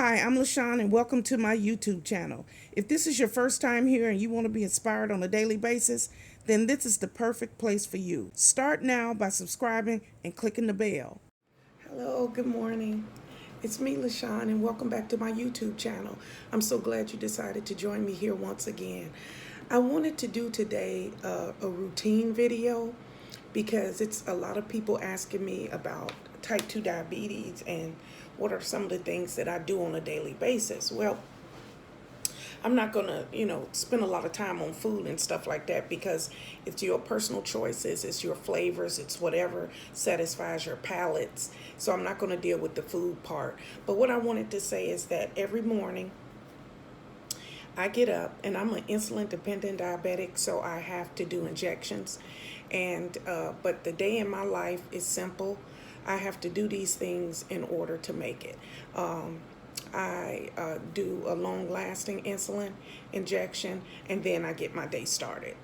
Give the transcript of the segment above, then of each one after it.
Hi, I'm Lashon and welcome to my YouTube channel. If this is your first time here and you want to be inspired on a daily basis, then this is the perfect place for you. Start now by subscribing and clicking the bell. Hello, good morning. It's me, Lashon, and welcome back to my YouTube channel. I'm so glad you decided to join me here once again. I wanted to do today a routine video because it's a lot of people asking me about type 2 diabetes and what are some of the things that I do on a daily basis. Well, I'm not going to, spend a lot of time on food and stuff like that because it's your personal choices, it's your flavors, it's whatever satisfies your palates. So I'm not going to deal with the food part. But what I wanted to say is that every morning I get up, and I'm an insulin dependent diabetic, so I have to do injections. But the day in my life is simple. I have to do these things in order to make it. I do a long-lasting insulin injection, and then I get my day started.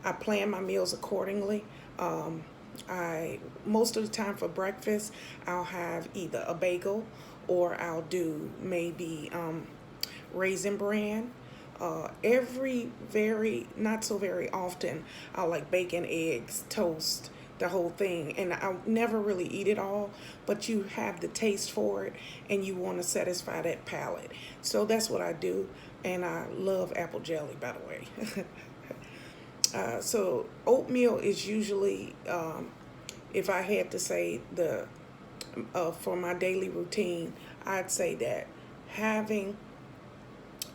I plan my meals accordingly. I most of the time for breakfast, I'll have either a bagel or I'll do maybe raisin bran. Not so very often, I'll like bacon, eggs, toast, the whole thing. And I'll never really eat it all, but you have the taste for it and you want to satisfy that palate. So that's what I do. And I love apple jelly, by the way. So oatmeal is usually, if I had to say for my daily routine, I'd say that having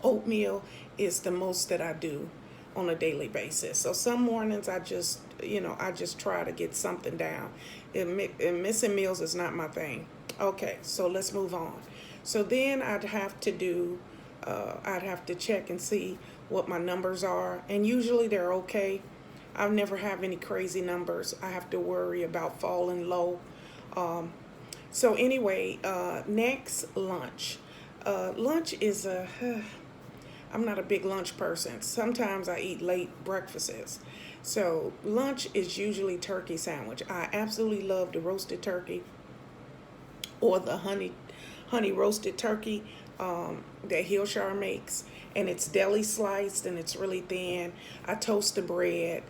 oatmeal is the most that I do on a daily basis. So some mornings I just try to get something down. And missing meals is not my thing. Okay, so let's move on. So then I'd have to check and see what my numbers are. And usually they're okay. I never have any crazy numbers. I have to worry about falling low. So anyway, next, lunch. Lunch is I'm not a big lunch person. Sometimes I eat late breakfasts. So lunch is usually turkey sandwich. I absolutely love the roasted turkey or the honey roasted turkey that Hillshire makes. And it's deli sliced and it's really thin. I toast the bread.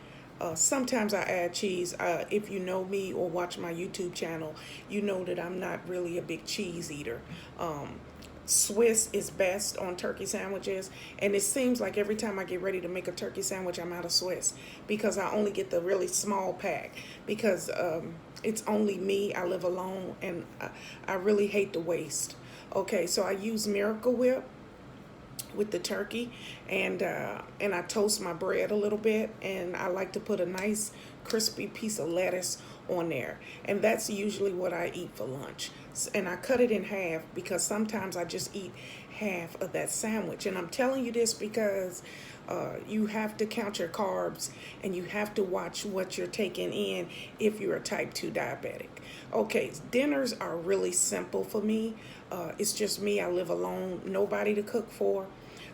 Sometimes I add cheese. If you know me or watch my YouTube channel, you know that I'm not really a big cheese eater. Swiss is best on turkey sandwiches, and it seems like every time I get ready to make a turkey sandwich, I'm out of Swiss because I only get the really small pack because it's only me. I live alone, and I really hate the waste. Okay, so I use Miracle Whip with the turkey, and I toast my bread a little bit, and I like to put a nice crispy piece of lettuce on there, and that's usually what I eat for lunch. And I cut it in half because sometimes I just eat half of that sandwich. And I'm telling you this because you have to count your carbs and you have to watch what you're taking in if you're a type 2 diabetic. Okay, dinners are really simple for me. It's just me. I live alone, nobody to cook for.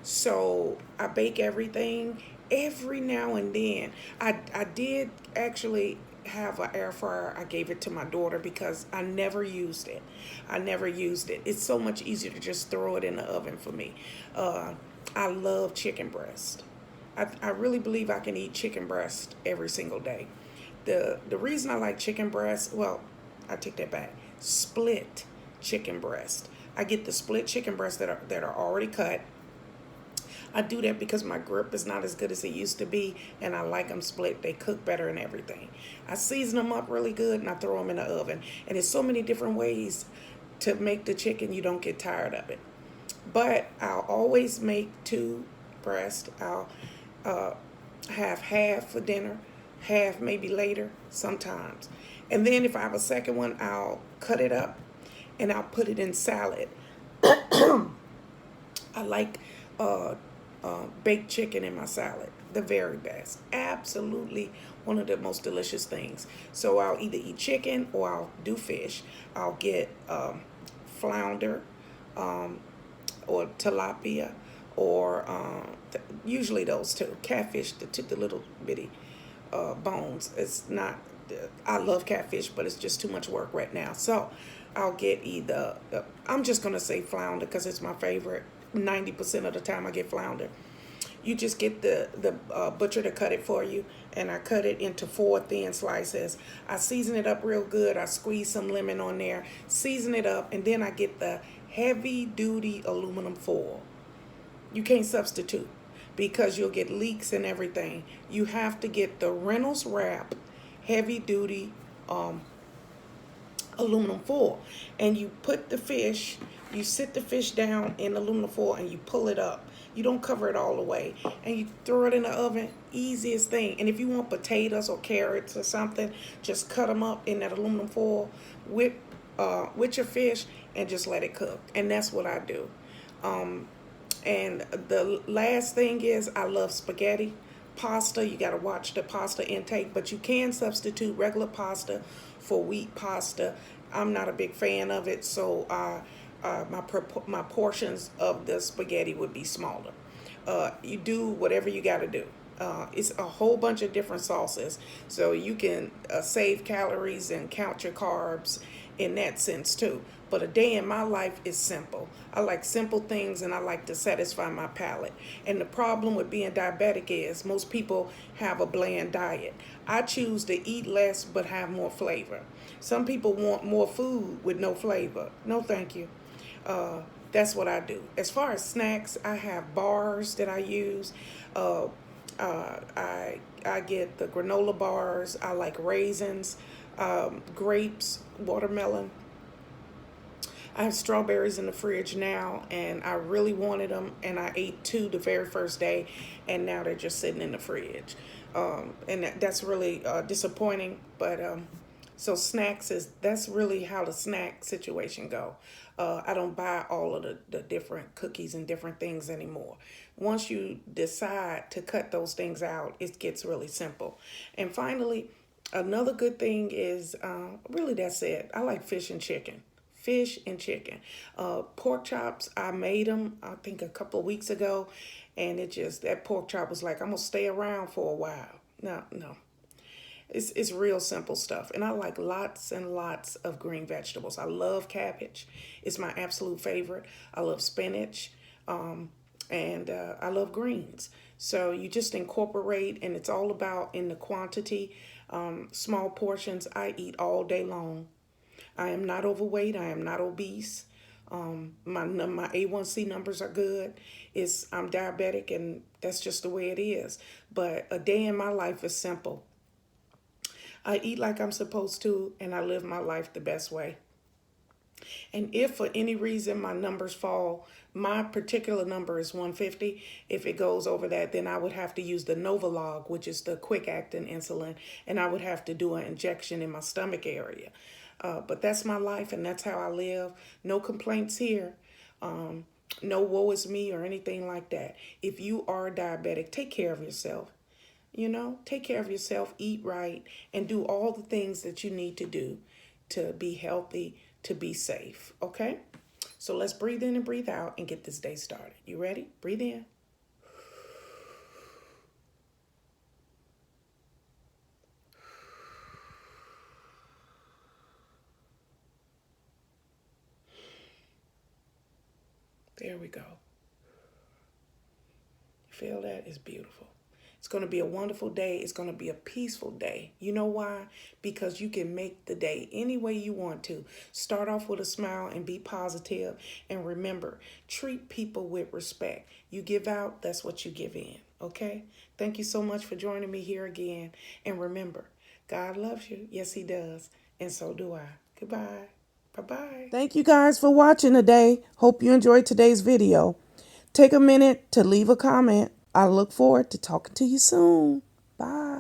So I bake everything. Every now and then I did actually have an air fryer. I gave it to my daughter because I never used it. It's so much easier to just throw it in the oven for me. I love chicken breast. I really believe I can eat chicken breast every single day. The reason I like chicken breast, well, I take that back. Split chicken breast. I get the split chicken breasts that are already cut. I do that because my grip is not as good as it used to be, and I like them split. They cook better and everything. I season them up really good, and I throw them in the oven. And there's so many different ways to make the chicken, you don't get tired of it. But I'll always make 2 breasts. I'll have half for dinner, half maybe later sometimes. And then if I have a second one, I'll cut it up, and I'll put it in salad. I like baked chicken in my salad, the very best. Absolutely one of the most delicious things. So I'll either eat chicken or I'll do fish. I'll get flounder or tilapia or usually those two. Catfish, the little bitty bones. It's not, I love catfish, but it's just too much work right now. So I'll get either, I'm just going to say flounder because it's my favorite. 90% of the time I get flounder. You just get the butcher to cut it for you, and I cut it into 4 thin slices. I season it up real good. I squeeze some lemon on there, season it up, and then I get the heavy duty aluminum foil. You can't substitute because you'll get leaks and everything. You have to get the Reynolds Wrap heavy duty aluminum foil, and you put the fish, you sit the fish down in aluminum foil and you pull it up. You don't cover it all the way, and you throw it in the oven. Easiest thing. And if you want potatoes or carrots or something, just cut them up in that aluminum foil with your fish and just let it cook. And that's what I do. And the last thing is, I love spaghetti. Pasta, you got to watch the pasta intake, but you can substitute regular pasta for wheat pasta. I'm not a big fan of it, so my portions of the spaghetti would be smaller. You do whatever you got to do. It's a whole bunch of different sauces, so you can save calories and count your carbs in that sense too. But a day in my life is simple. I like simple things, and I like to satisfy my palate. And the problem with being diabetic is most people have a bland diet. I choose to eat less but have more flavor. Some people want more food with no flavor. No, thank you. That's what I do. As far as snacks, I have bars that I use. I get the granola bars. I like raisins, grapes, watermelon. I have strawberries in the fridge now, and I really wanted them, and I ate 2 the very first day, and now they're just sitting in the fridge. And that's really disappointing, but so that's really how the snack situation go. I don't buy all of the different cookies and different things anymore. Once you decide to cut those things out, it gets really simple. And finally, another good thing is, really that's it. I like fish and chicken. Fish and chicken. Pork chops, I made them, I think a couple of weeks ago, and that pork chop was like, I'm going to stay around for a while. No. It's real simple stuff. And I like lots and lots of green vegetables. I love cabbage. It's my absolute favorite. I love spinach. And I love greens. So you just incorporate, and it's all about in the quantity. Small portions. I eat all day long. I am not overweight. I am not obese. My A1C numbers are good. I'm diabetic, and that's just the way it is. But a day in my life is simple. I eat like I'm supposed to, and I live my life the best way. And if for any reason my numbers fall, my particular number is 150. If it goes over that, then I would have to use the Novolog, which is the quick-acting insulin, and I would have to do an injection in my stomach area. But that's my life, and that's how I live. No complaints here. No woe is me or anything like that. If you are diabetic, take care of yourself. Take care of yourself, eat right, and do all the things that you need to do to be healthy, to be safe, okay? So let's breathe in and breathe out and get this day started. You ready? Breathe in. There we go. You feel that? It's beautiful. It's going to be a wonderful day. It's going to be a peaceful day. You know why? Because you can make the day any way you want to. Start off with a smile and be positive. And remember, treat people with respect. You give out, that's what you give in. Okay? Thank you so much for joining me here again. And remember, God loves you. Yes, he does. And so do I. Goodbye. Bye-bye. Thank you guys for watching today. Hope you enjoyed today's video. Take a minute to leave a comment. I look forward to talking to you soon. Bye.